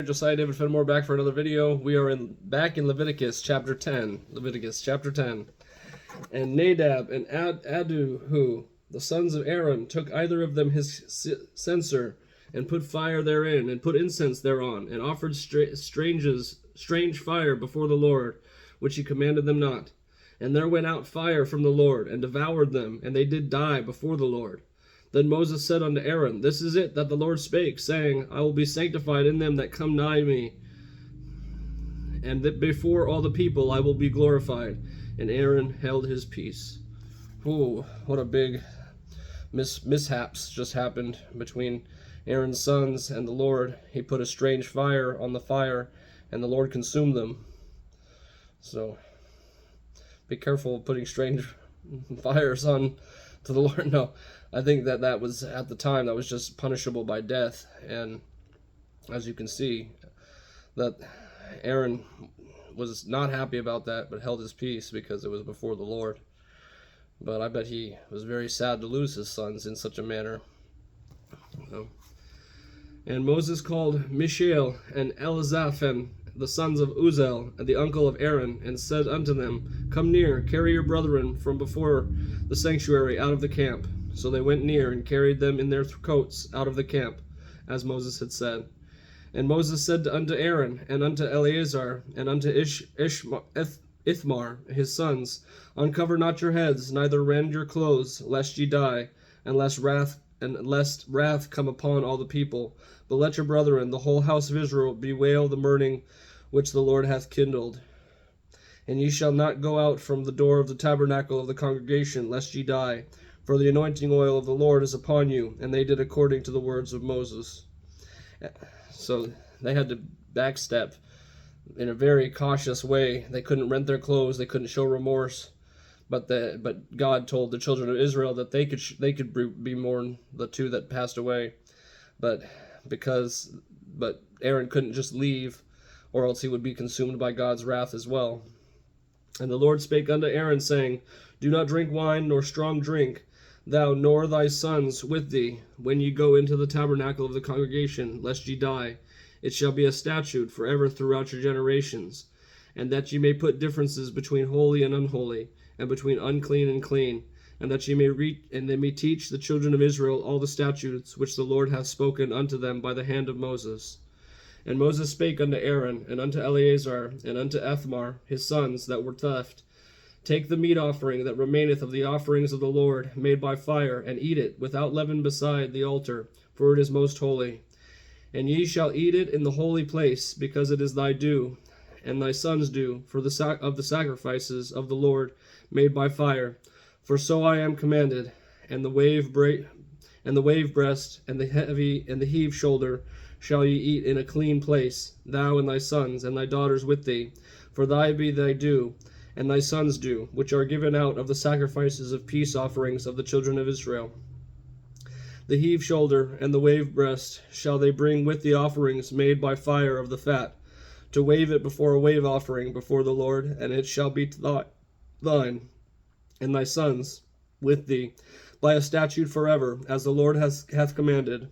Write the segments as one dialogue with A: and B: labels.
A: Josiah David Fenimore back for another video. We are back in Leviticus chapter 10. Leviticus chapter 10. And Nadab and Abihu, the sons of Aaron, took either of them his censer, and put fire therein, and put incense thereon, and offered strange fire before the Lord, which he commanded them not. And there went out fire from the Lord, and devoured them, and they did die before the Lord. Then Moses said unto Aaron, This is it that the Lord spake, saying, I will be sanctified in them that come nigh me, and that before all the people I will be glorified. And Aaron held his peace. Ooh, what a big mishaps just happened between Aaron's sons and the Lord. He put a strange fire on the fire, and the Lord consumed them. So, be careful of putting strange fires on to the Lord. No, I think that was, at the time, that was just punishable by death. And as you can see, that Aaron was not happy about that, but held his peace because it was before the Lord. But I bet he was very sad to lose his sons in such a manner. And Moses called Mishael and Elizaphan, the sons of Uziel, and the uncle of Aaron, and said unto them, Come near, carry your brethren from before the sanctuary out of the camp. So they went near, and carried them in their coats out of the camp, as Moses had said. And Moses said unto Aaron, and unto Eleazar, and unto Ithmar, his sons, Uncover not your heads, neither rend your clothes, lest ye die, and lest wrath come upon all the people. But let your brethren, the whole house of Israel, bewail the mourning which the Lord hath kindled. And ye shall not go out from the door of the tabernacle of the congregation, lest ye die. For the anointing oil of the Lord is upon you. And they did according to the words of Moses. So they had to backstep in a very cautious way. They couldn't rent their clothes. They couldn't show remorse. But God told the children of Israel that they could be mourn the two that passed away. But Aaron couldn't just leave, or else he would be consumed by God's wrath as well. And the Lord spake unto Aaron, saying, Do not drink wine nor strong drink, thou nor thy sons with thee, when ye go into the tabernacle of the congregation, lest ye die. It shall be a statute forever throughout your generations, and that ye may put differences between holy and unholy, and between unclean and clean, and that ye may teach the children of Israel all the statutes which the Lord hath spoken unto them by the hand of Moses. And Moses spake unto Aaron, and unto Eleazar, and unto Ithmar, his sons, that were left, Take the meat offering that remaineth of the offerings of the Lord, made by fire, and eat it without leaven beside the altar, for it is most holy. And ye shall eat it in the holy place, because it is thy due, and thy sons' due, for the sacrifices of the Lord made by fire. For so I am commanded. And the wave breast, and the heave shoulder shall ye eat in a clean place, thou and thy sons, and thy daughters with thee. For thy be thy due, and thy sons' due, which are given out of the sacrifices of peace offerings of the children of Israel. The heave shoulder and the wave breast shall they bring with the offerings made by fire of the fat, to wave it before a wave offering before the Lord, and it shall be thine, and thy sons with thee, by a statute forever, as the Lord hath commanded.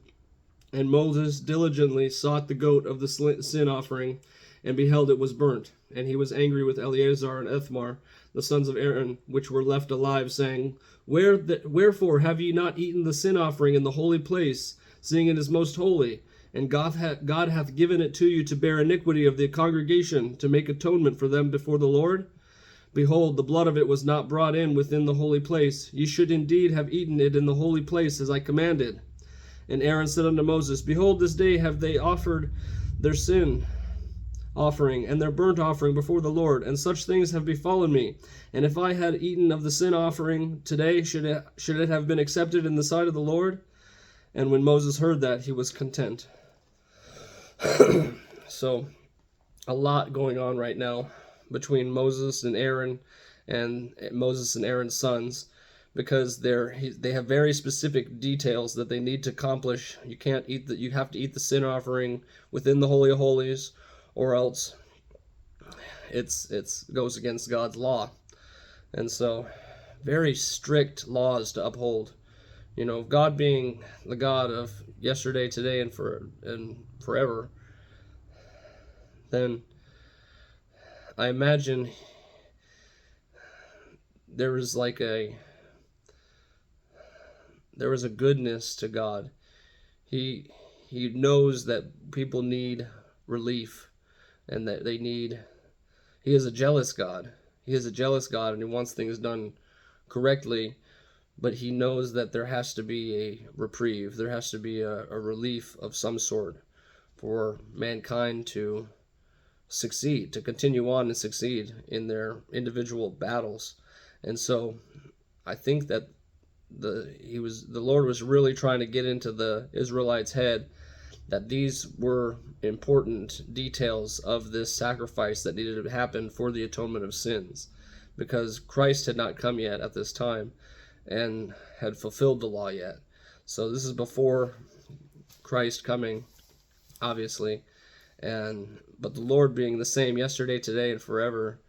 A: And Moses diligently sought the goat of the sin offering, and beheld it was burnt. And he was angry with Eleazar and Ithmar, the sons of Aaron, which were left alive, saying, Wherefore have ye not eaten the sin offering in the holy place, seeing it is most holy? And God hath given it to you to bear iniquity of the congregation, to make atonement for them before the Lord? Behold, the blood of it was not brought in within the holy place. Ye should indeed have eaten it in the holy place, as I commanded. And Aaron said unto Moses, Behold, this day have they offered their sin offering and their burnt offering before the Lord, and such things have befallen me. And if I had eaten of the sin offering today, should it have been accepted in the sight of the Lord? And when Moses heard that, he was content. So, a lot going on right now between Moses and Aaron, and Moses and Aaron's sons, because they have very specific details that they need to accomplish. You have to eat the sin offering within the Holy of Holies, or else it goes against God's law. And so, very strict laws to uphold. God being the God of yesterday, today, and forever, then I imagine there was a goodness to God. He knows that people need relief, and that he is a jealous God. He is a jealous God, and he wants things done correctly, but he knows that there has to be a reprieve. There has to be a relief of some sort for mankind to succeed, to continue on and succeed in their individual battles. And so I think that the Lord was really trying to get into the Israelites' head that these were important details of this sacrifice that needed to happen for the atonement of sins, because Christ had not come yet at this time and had fulfilled the law yet. So this is before Christ coming, obviously, but the Lord being the same yesterday, today, and forever,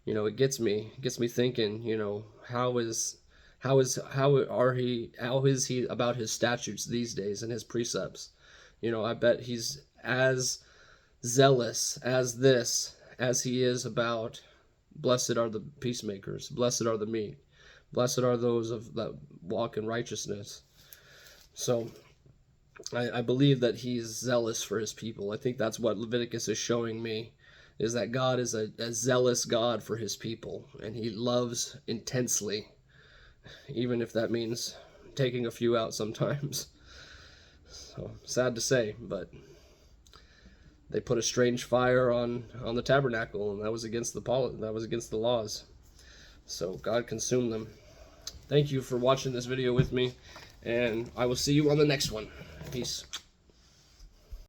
A: it gets me thinking, how is he about his statutes these days and his precepts? I bet he's as zealous as he is about blessed are the peacemakers, blessed are the meek, blessed are those that walk in righteousness. So I believe that he's zealous for his people. I think that's what Leviticus is showing me, is that God is a zealous God for his people, and he loves intensely, even if that means taking a few out sometimes. So sad to say, but they put a strange fire on the tabernacle, and that was against the laws. So God consumed them. Thank you for watching this video with me, and I will see you on the next one. Peace.